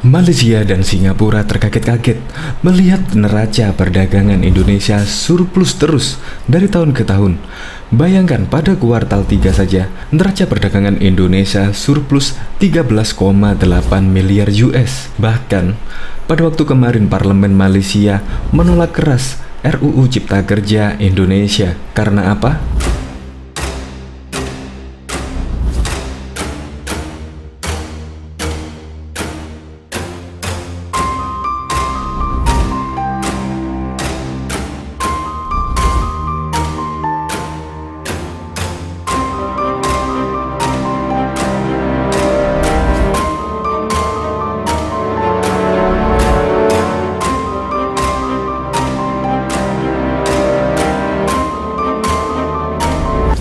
Malaysia dan Singapura terkaget-kaget melihat neraca perdagangan Indonesia surplus terus dari tahun ke tahun. Bayangkan pada kuartal 3 saja, neraca perdagangan Indonesia surplus 13,8 miliar US. Bahkan, pada waktu kemarin Parlemen Malaysia menolak keras RUU Cipta Kerja Indonesia. Karena apa?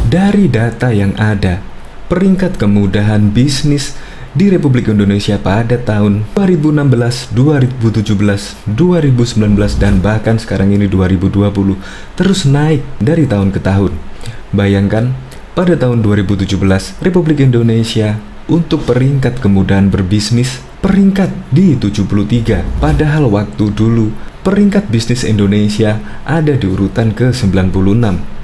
Dari data yang ada, peringkat kemudahan bisnis di Republik Indonesia pada tahun 2016, 2017, 2019, dan bahkan sekarang ini 2020 terus naik dari tahun ke tahun. Bayangkan, pada tahun 2017, Republik Indonesia untuk peringkat kemudahan berbisnis peringkat di 73, padahal waktu dulu peringkat bisnis Indonesia ada di urutan ke-96.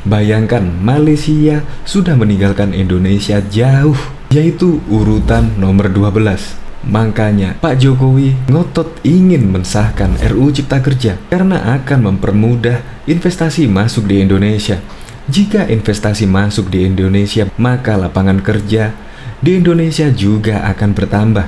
Bayangkan, Malaysia sudah meninggalkan Indonesia jauh, yaitu urutan nomor 12. Makanya Pak Jokowi ngotot ingin mensahkan RUU Cipta Kerja karena akan mempermudah investasi masuk di Indonesia. Jika investasi masuk di Indonesia, maka lapangan kerja di Indonesia juga akan bertambah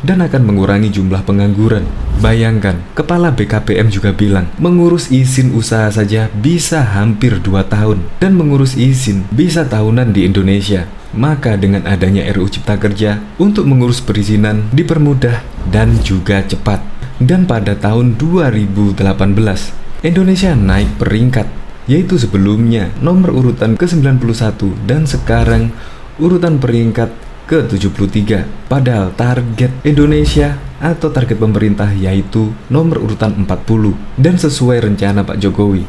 dan akan mengurangi jumlah pengangguran. Bayangkan, Kepala BKPM juga bilang, mengurus izin usaha saja bisa hampir 2 tahun, dan mengurus izin bisa tahunan di Indonesia. Maka dengan adanya RUU Cipta Kerja, untuk mengurus perizinan dipermudah dan juga cepat. Dan pada tahun 2018, Indonesia naik peringkat, yaitu sebelumnya nomor urutan ke-91 dan sekarang urutan peringkat ke-73. Padahal target Indonesia atau target pemerintah yaitu nomor urutan 40. Dan sesuai rencana Pak Jokowi,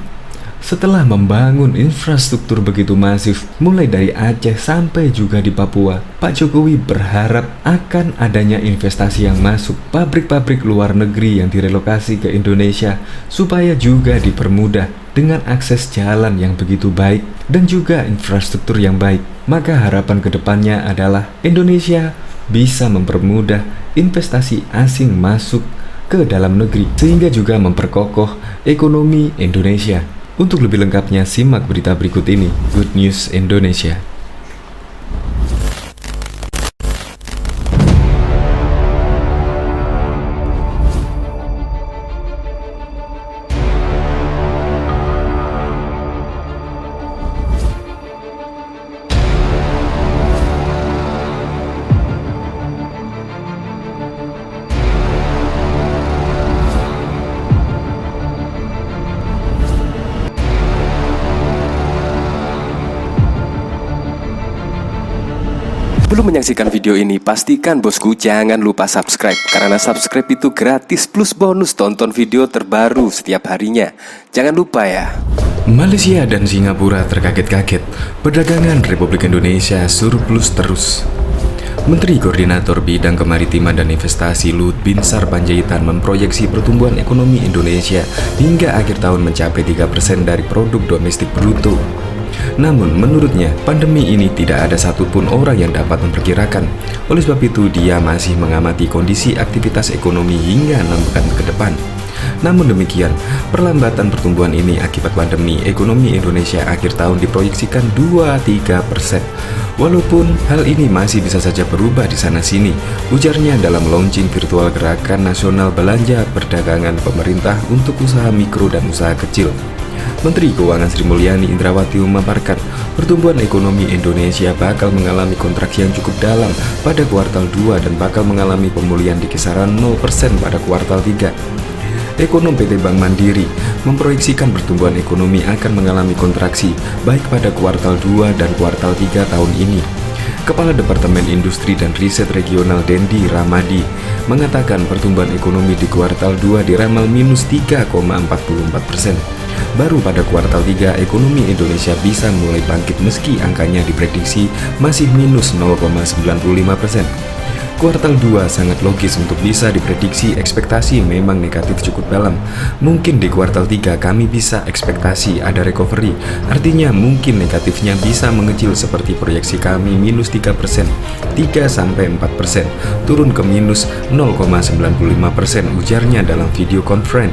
setelah membangun infrastruktur begitu masif mulai dari Aceh sampai juga di Papua, Pak Jokowi berharap akan adanya investasi yang masuk, pabrik-pabrik luar negeri yang direlokasi ke Indonesia supaya juga dipermudah dengan akses jalan yang begitu baik dan juga infrastruktur yang baik. Maka harapan kedepannya adalah Indonesia bisa mempermudah investasi asing masuk ke dalam negeri sehingga juga memperkokoh ekonomi Indonesia. Untuk lebih lengkapnya simak berita berikut ini. Good News Indonesia. Sebelum menyaksikan video ini, pastikan bosku jangan lupa subscribe, karena subscribe itu gratis plus bonus tonton video terbaru setiap harinya. Jangan lupa ya. Malaysia dan Singapura terkaget-kaget, perdagangan Republik Indonesia surplus terus. Menteri Koordinator Bidang Kemaritiman dan Investasi Luhut Binsar Panjaitan memproyeksi pertumbuhan ekonomi Indonesia hingga akhir tahun mencapai 3% dari produk domestik bruto. Namun menurutnya, pandemi ini tidak ada satupun orang yang dapat memperkirakan. Oleh sebab itu, dia masih mengamati kondisi aktivitas ekonomi hingga 6 pekan ke depan. Namun demikian, perlambatan pertumbuhan ini akibat pandemi, ekonomi Indonesia akhir tahun diproyeksikan 2-3%. Walaupun hal ini masih bisa saja berubah di sana-sini, ujarnya dalam launching virtual Gerakan Nasional Belanja Perdagangan Pemerintah untuk Usaha Mikro dan Usaha Kecil. Menteri Keuangan Sri Mulyani Indrawati memaparkan pertumbuhan ekonomi Indonesia bakal mengalami kontraksi yang cukup dalam pada kuartal 2 dan bakal mengalami pemulihan di kisaran 0% pada kuartal 3. Ekonom PT Bank Mandiri memproyeksikan pertumbuhan ekonomi akan mengalami kontraksi baik pada kuartal 2 dan kuartal 3 tahun ini. Kepala Departemen Industri dan Riset Regional Dendi Ramadi mengatakan pertumbuhan ekonomi di kuartal 2 diramal minus 3,44%. Baru pada kuartal 3 ekonomi Indonesia bisa mulai bangkit meski angkanya diprediksi masih minus 0,95%. Kuartal 2 sangat logis untuk bisa diprediksi, ekspektasi memang negatif cukup dalam. Mungkin di kuartal 3 kami bisa ekspektasi ada recovery, artinya mungkin negatifnya bisa mengecil seperti proyeksi kami minus 3%, 3-4%, turun ke minus 0,95%, ujarnya dalam video conference.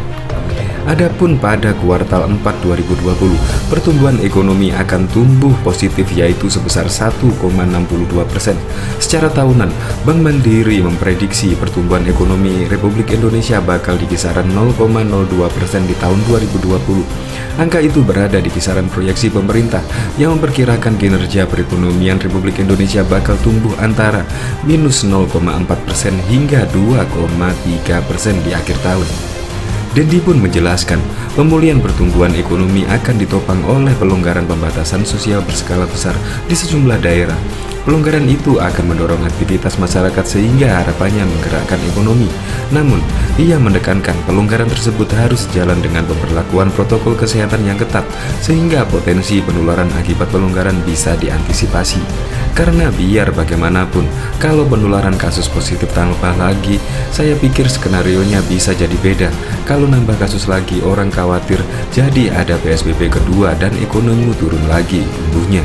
Adapun pada kuartal 4 2020, pertumbuhan ekonomi akan tumbuh positif yaitu sebesar 1,62%. Secara tahunan, Bank Mandiri memprediksi pertumbuhan ekonomi Republik Indonesia bakal di kisaran 0,02% di tahun 2020. Angka itu berada di kisaran proyeksi pemerintah yang memperkirakan kinerja perekonomian Republik Indonesia bakal tumbuh antara minus 0,4% hingga 2,3% di akhir tahun. Dendi pun menjelaskan, pemulihan pertumbuhan ekonomi akan ditopang oleh pelonggaran pembatasan sosial berskala besar di sejumlah daerah. Pelonggaran itu akan mendorong aktivitas masyarakat sehingga harapannya menggerakkan ekonomi. Namun, ia menekankan pelonggaran tersebut harus jalan dengan pemberlakuan protokol kesehatan yang ketat sehingga potensi penularan akibat pelonggaran bisa diantisipasi. Karena biar bagaimanapun, kalau penularan kasus positif tambah lagi, saya pikir skenarionya bisa jadi beda. Kalau nambah kasus lagi, orang khawatir jadi ada PSBB kedua dan ekonomi turun lagi tumbuhnya.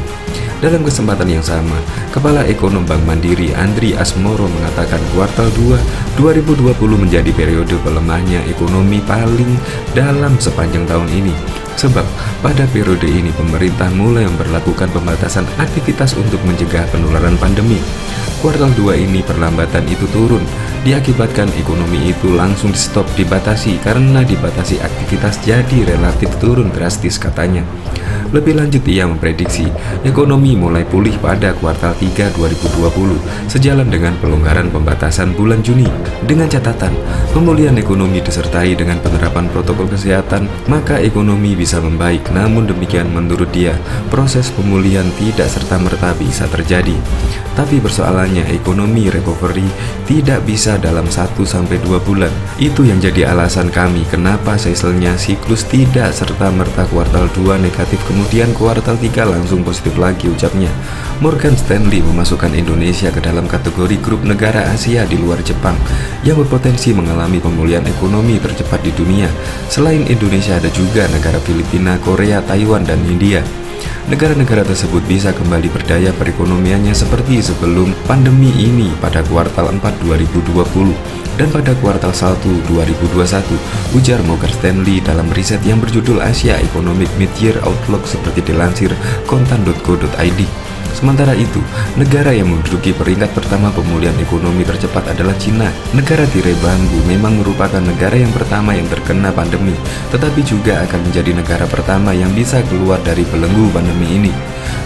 Dalam kesempatan yang sama, Kepala Ekonom Bank Mandiri Andri Asmoro mengatakan kuartal 2 2020 menjadi periode pelemahnya ekonomi paling dalam sepanjang tahun ini. Sebab pada periode ini pemerintah mulai memberlakukan pembatasan aktivitas untuk mencegah penularan pandemi. Kuartal 2 ini perlambatan itu turun, diakibatkan ekonomi itu langsung di stop, dibatasi karena dibatasi aktivitas jadi relatif turun drastis katanya. Lebih lanjut ia memprediksi ekonomi mulai pulih pada kuartal 3 2020 sejalan dengan pelonggaran pembatasan bulan Juni. Dengan catatan, pemulihan ekonomi disertai dengan penerapan protokol kesehatan, maka ekonomi bisa membaik. Namun demikian menurut dia, proses pemulihan tidak serta-merta bisa terjadi. Tapi persoalannya ekonomi recovery tidak bisa dalam 1-2 bulan. Itu yang jadi alasan kami kenapa seiselnya siklus tidak serta-merta kuartal 2 negatif kemudian kuartal 3 langsung positif lagi, ucapnya. Morgan Stanley memasukkan Indonesia ke dalam kategori grup negara Asia di luar Jepang yang berpotensi mengalami pemulihan ekonomi tercepat di dunia. Selain Indonesia ada juga negara Filipina, Korea, Taiwan, dan India. Negara-negara tersebut bisa kembali berdaya perekonomiannya seperti sebelum pandemi ini pada kuartal 4 2020 dan pada kuartal 1 2021, ujar Morgan Stanley dalam riset yang berjudul Asia Economic Mid-Year Outlook seperti dilansir kontan.co.id. Sementara itu, negara yang menduduki peringkat pertama pemulihan ekonomi tercepat adalah Cina. Negara tirai bambu memang merupakan negara yang pertama yang terkena pandemi, tetapi juga akan menjadi negara pertama yang bisa keluar dari belenggu pandemi ini.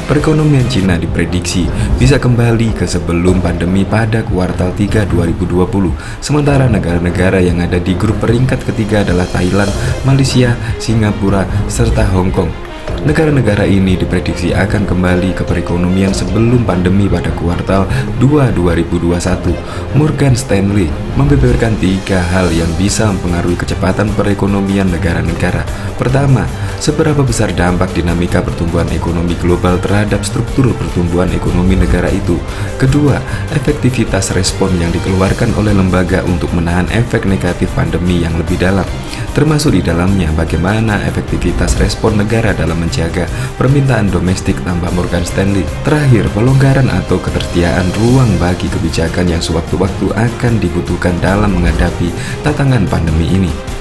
Perekonomian Cina diprediksi bisa kembali ke sebelum pandemi pada kuartal 3 2020. Sementara negara-negara yang ada di grup peringkat ketiga adalah Thailand, Malaysia, Singapura, serta Hong Kong. Negara-negara ini diprediksi akan kembali ke perekonomian sebelum pandemi pada kuartal 2 2021. Morgan Stanley membeberkan 3 hal yang bisa mempengaruhi kecepatan perekonomian negara-negara. Pertama, seberapa besar dampak dinamika pertumbuhan ekonomi global terhadap struktur pertumbuhan ekonomi negara itu. Kedua, efektivitas respon yang dikeluarkan oleh lembaga untuk menahan efek negatif pandemi yang lebih dalam, termasuk di dalamnya bagaimana efektivitas respon negara dalam menjaga permintaan domestik, tambah Morgan Stanley. Terakhir, pelonggaran atau ketersediaan ruang bagi kebijakan yang sewaktu-waktu akan dibutuhkan dalam menghadapi tantangan pandemi ini.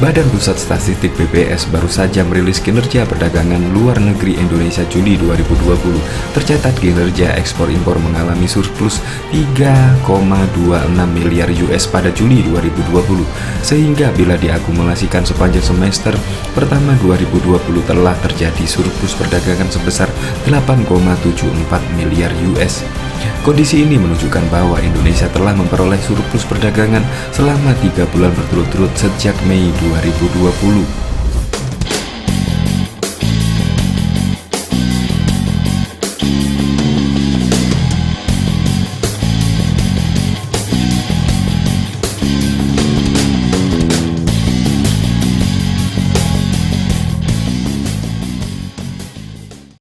Badan Pusat Statistik BPS baru saja merilis kinerja perdagangan luar negeri Indonesia Juli 2020. Tercatat kinerja ekspor impor mengalami surplus 3,26 miliar US pada Juli 2020, sehingga bila diakumulasikan sepanjang semester pertama 2020 telah terjadi surplus perdagangan sebesar 8,74 miliar US. Kondisi ini menunjukkan bahwa Indonesia telah memperoleh surplus perdagangan selama 3 bulan berturut-turut sejak Mei 2020.